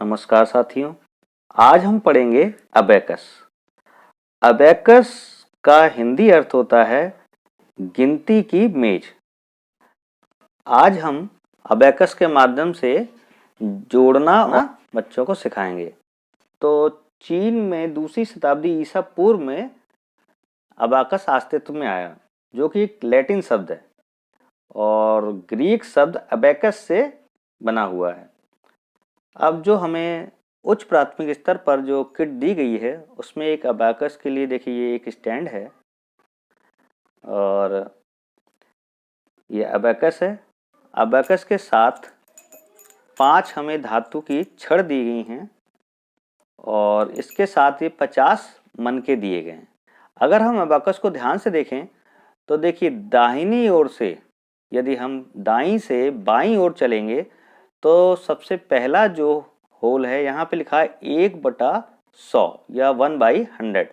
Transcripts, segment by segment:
नमस्कार साथियों, आज हम पढ़ेंगे अबेकस। अबेकस का हिंदी अर्थ होता है गिनती की मेज। आज हम अबेकस के माध्यम से जोड़ना बच्चों को सिखाएंगे। तो चीन में दूसरी शताब्दी ईसा पूर्व में अबाकस अस्तित्व में आया, जो कि एक लैटिन शब्द है और ग्रीक शब्द अबेकस से बना हुआ है। अब जो हमें उच्च प्राथमिक स्तर पर जो किट दी गई है उसमें एक अबाकस के लिए देखिए ये एक स्टैंड है और ये अबाकस है। अबाकस के साथ 5 हमें धातु की छड़ दी गई हैं और इसके साथ ये 50 मनके दिए गए हैं। अगर हम अबाकस को ध्यान से देखें तो देखिए दाहिनी ओर से यदि हम दाईं से बाईं ओर चलेंगे तो सबसे पहला जो होल है यहाँ पे लिखा है 1/100 या 1/100,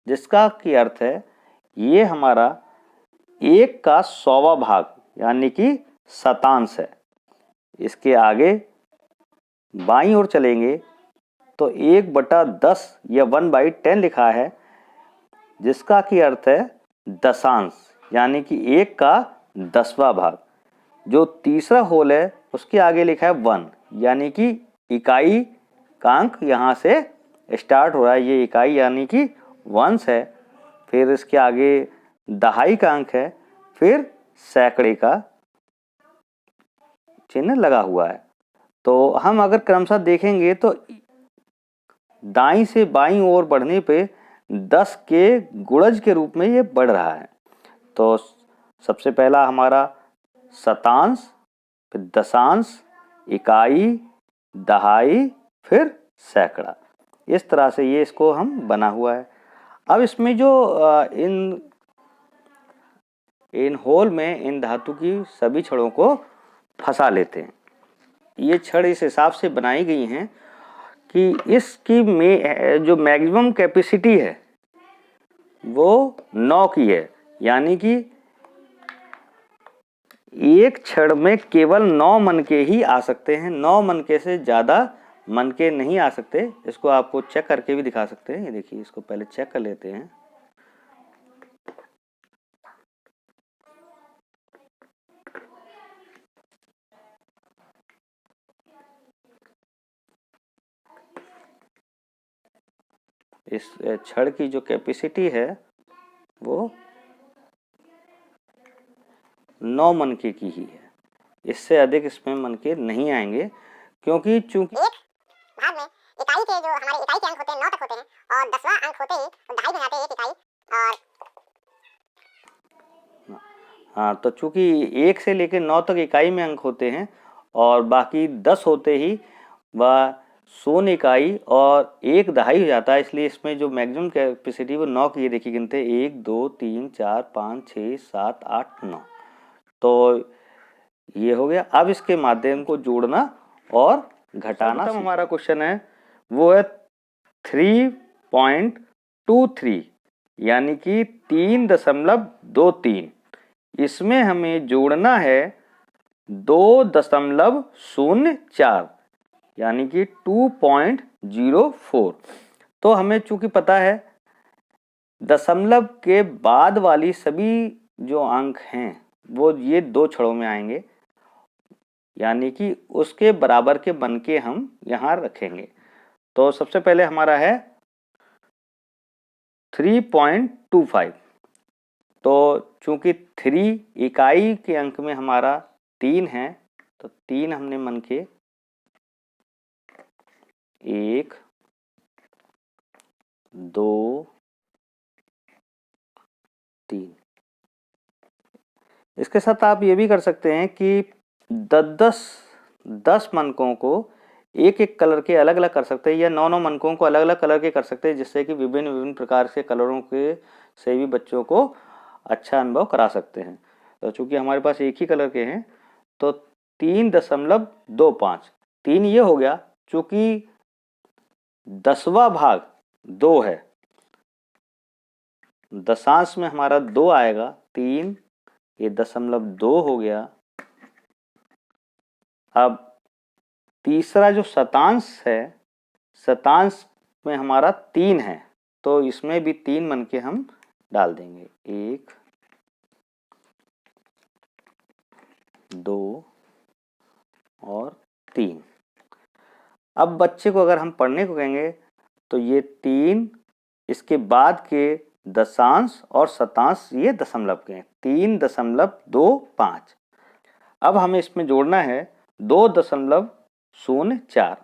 जिसका की अर्थ है ये हमारा 1 का 100वां भाग यानी कि शतांश है। इसके आगे बाईं ओर चलेंगे तो 1/10 या 1/10 लिखा है, जिसका की अर्थ है दशांश यानी कि 1 का 10वां भाग। जो तीसरा होल है उसके आगे लिखा है 1 यानी कि इकाई का अंक यहाँ से स्टार्ट हो रहा है, ये इकाई यानी कि वंश है। फिर इसके आगे दहाई का अंक है, फिर सैकड़े का चिन्ह लगा हुआ है। तो हम अगर क्रमशः देखेंगे तो दाईं से बाईं ओर बढ़ने पे 10 के गुणज के रूप में ये बढ़ रहा है। तो सबसे पहला हमारा शतांश, फिर दशांश, इकाई, दहाई, फिर सैकड़ा। इस तरह से ये इसको हम बना हुआ है। अब इसमें जो इन होल में इन धातु की सभी छड़ों को फंसा लेते हैं। ये छड़ इस हिसाब से बनाई गई हैं कि इसकी में जो मैक्सिमम कैपेसिटी है वो 9 की है, यानी कि एक छड़ में केवल 9 मनके ही आ सकते हैं। 9 मनके से ज़्यादा मनके नहीं आ सकते। इसको आपको चेक करके भी दिखा सकते हैं। ये देखिए, इसको पहले चेक कर लेते हैं। इस छड़ की जो कैपेसिटी है वो 9 मनके की ही है। इससे अधिक इसमें मनके नहीं आएंगे, क्योंकि चूंकि एक भाग में इकाई के जो हमारे इकाई के अंक होते हैं 9 तक होते हैं और 10वां अंक होते ही तो दहाई बन जाते हैं एक इकाई। और हाँ, तो चूंकि 1 से लेकर 9 तक इकाई में अंक होते हैं और बाकी 10 होते ही वह 100 इकाई और 1 दहाई हो जाता है, इसलिए इसमें जो मैक्सिमम कैपेसिटी वो 9 की। ये देखिए गिनते 1 2 3 4 5 6 7 8 9। तो ये हो गया। अब इसके माध्यम को जोड़ना और घटाना हमारा क्वेश्चन है, वो है 3.23 यानी कि 3.23। इसमें हमें जोड़ना है 2.04 यानी कि 2.04। तो हमें चूंकि पता है दशमलव के बाद वाली सभी जो अंक हैं वो ये 2 छड़ों में आएंगे, यानी कि उसके बराबर के मनके हम यहाँ रखेंगे। तो सबसे पहले हमारा है 3.25। तो चूंकि 3 इकाई के अंक में हमारा 3 है, तो 3 हमने मनके 1 2 3। इसके साथ आप ये भी कर सकते हैं कि 10 मनकों को एक एक कलर के अलग अलग कर सकते हैं, या 9 मनकों को अलग अलग कलर के कर सकते हैं, जिससे कि विभिन्न प्रकार के कलरों के से भी बच्चों को अच्छा अनुभव करा सकते हैं। तो चूंकि हमारे पास एक ही कलर के हैं तो 3.25। 3 ये हो गया, चूंकि 10वां भाग 2 है, दशांश में हमारा 2 आएगा। 3 ये 0.2 हो गया। अब तीसरा जो शतांश है शतांश में हमारा 3 है, तो इसमें भी 3 मनके हम डाल देंगे। 1 2 और 3। अब बच्चे को अगर हम पढ़ने को कहेंगे तो ये 3, इसके बाद के दशांश और शतांश ये दशमलव के हैं, 3.25। अब हमें इसमें जोड़ना है 2.04।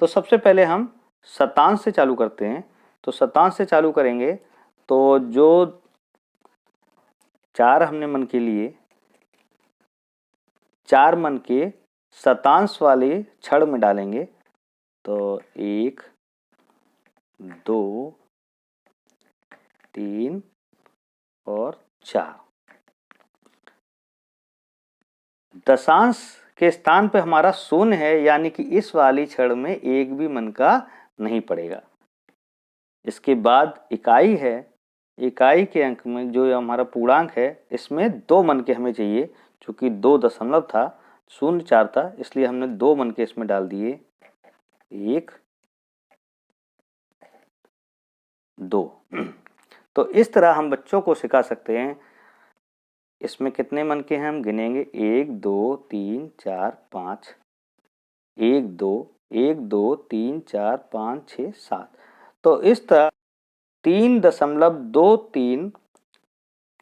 तो सबसे पहले हम शतांश से चालू करते हैं। तो शतांश से चालू करेंगे तो जो 4 हमने मन के लिए, 4 मन के शतांश वाले छड़ में डालेंगे। तो 1 2 3 और 4। दशांश के स्थान पे हमारा 0 है, यानी कि इस वाली छड़ में एक भी मन का नहीं पड़ेगा। इसके बाद इकाई है, इकाई के अंक में जो हमारा पूर्णांक है इसमें 2 मन के हमें चाहिए, चूंकि 2 दशमलव था, 0.4 था, इसलिए हमने 2 मन के इसमें डाल दिए। 1 2। तो इस तरह हम बच्चों को सिखा सकते हैं। इसमें कितने मन के हैं हम गिनेंगे, 1 2 3 4 5, 1 2 1 2 3 4 5 6 7। तो इस तरह 3.23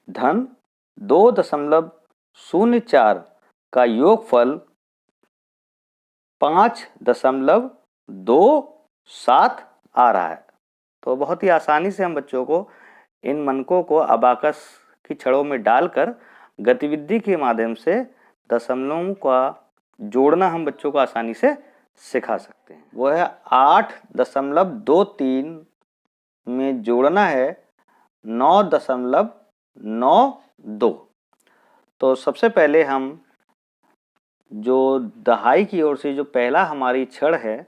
धन 2.04 का योगफल 5.27 आ रहा है। तो बहुत ही आसानी से हम बच्चों को इन मनकों को अबाकस की छड़ों में डालकर गतिविधि के माध्यम से दशमलवों का जोड़ना हम बच्चों को आसानी से सिखा सकते हैं। वो है 8.23 में जोड़ना है 9.92। तो सबसे पहले हम जो दहाई की ओर से जो पहला हमारी छड़ है,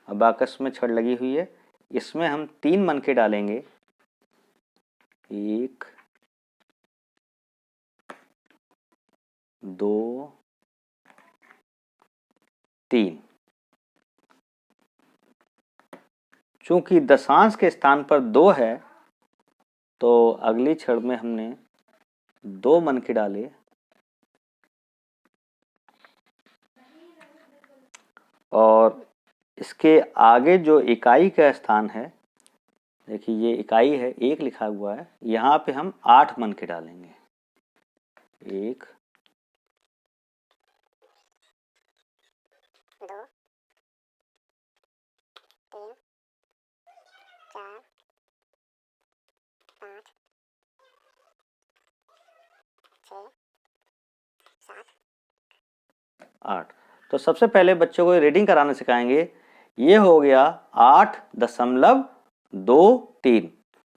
अबाकस में छड़ लगी हुई है, इसमें हम 3 मनके डालेंगे। 1 2 3। चूंकि दशांश के स्थान पर 2 है, तो अगली छड़ में हमने 2 मनके डाले और इसके आगे जो इकाई का स्थान है, देखिए ये इकाई है, 1 लिखा हुआ है, यहाँ पे हम 8 मनके डालेंगे। 1 2 3 4 5 6 7 8। तो सबसे पहले बच्चों को रीडिंग कराना सिखाएंगे। ये हो गया 8.23।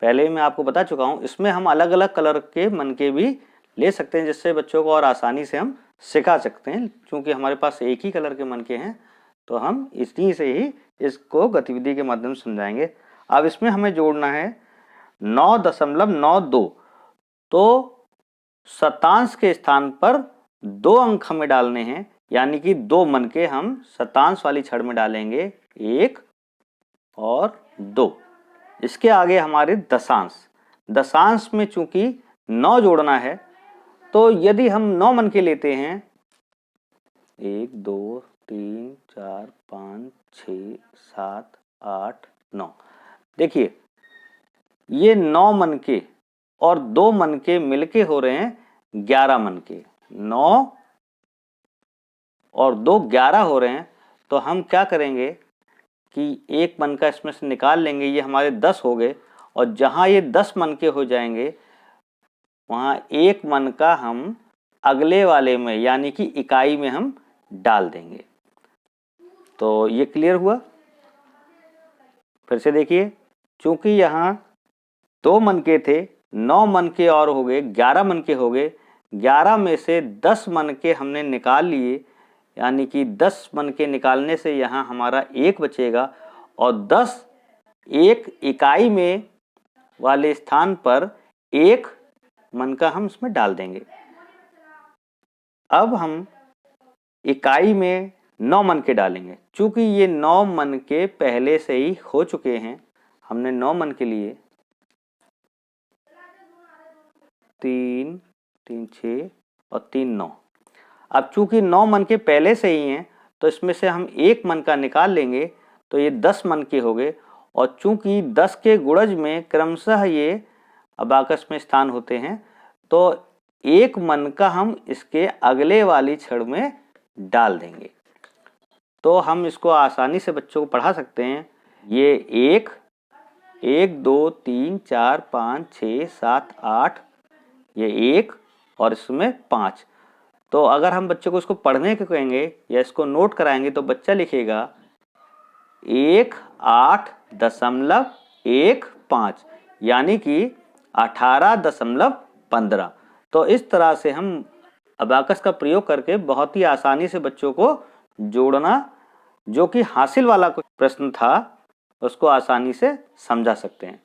पहले मैं आपको बता चुका हूँ, इसमें हम अलग अलग कलर के मनके भी ले सकते हैं, जिससे बच्चों को और आसानी से हम सिखा सकते हैं। क्योंकि हमारे पास एक ही कलर के मनके हैं, तो हम इसी से ही इसको गतिविधि के माध्यम से समझाएंगे। अब इसमें हमें जोड़ना है 9.92। तो शतांश के स्थान पर 2 अंक हमें डालने हैं, यानी कि 2 मनके हम शतांश वाली छड़ में डालेंगे, 1 और 2। इसके आगे हमारे दशांश, दशांश में चूंकि 9 जोड़ना है, तो यदि हम 9 मनके लेते हैं, 1 2 3 4 5 6 7 8 9, देखिए ये 9 मनके और 2 मनके मिलके हो रहे हैं 11 मनके। 9 और 2 11 हो रहे हैं। तो हम क्या करेंगे कि एक मनका इसमें से निकाल लेंगे, ये हमारे 10 हो गए, और जहां ये 10 मनके हो जाएंगे वहां एक मनका हम अगले वाले में, यानी कि इकाई में हम डाल देंगे। तो ये क्लियर हुआ। फिर से देखिए, चूंकि यहाँ 2 मनके थे, 9 मनके और हो गए, 11 मनके हो गए। 11 में से 10 मनके हमने निकाल लिए, यानी कि 10 मनके निकालने से यहाँ हमारा 1 बचेगा, और 10 एक इकाई में वाले स्थान पर 1 मनका हम इसमें डाल देंगे। अब हम इकाई में 9 मन के डालेंगे। चूंकि ये 9 मन के पहले से ही हो चुके हैं, हमने 9 मन के लिए 3 3 6 और 3 9। अब चूंकि 9 मन के पहले से ही हैं तो इसमें से हम 1 मन का निकाल लेंगे तो ये 10 मन के हो गए। और चूंकि 10 के गुणज में क्रमशः ये अबाकस में स्थान होते हैं तो 1 मन का हम इसके अगले वाली छड़ में डाल देंगे। तो हम इसको आसानी से बच्चों को पढ़ा सकते हैं। ये 1 1 2 3 4 5 6 7 8, ये 1 और इसमें 5। तो अगर हम बच्चों को इसको पढ़ने के कहेंगे या इसको नोट कराएंगे तो बच्चा लिखेगा 18.15 यानी कि 18.15। तो इस तरह से हम अबाकस का प्रयोग करके बहुत ही आसानी से बच्चों को जोड़ना, जो कि हासिल वाला प्रश्न था, उसको आसानी से समझा सकते हैं।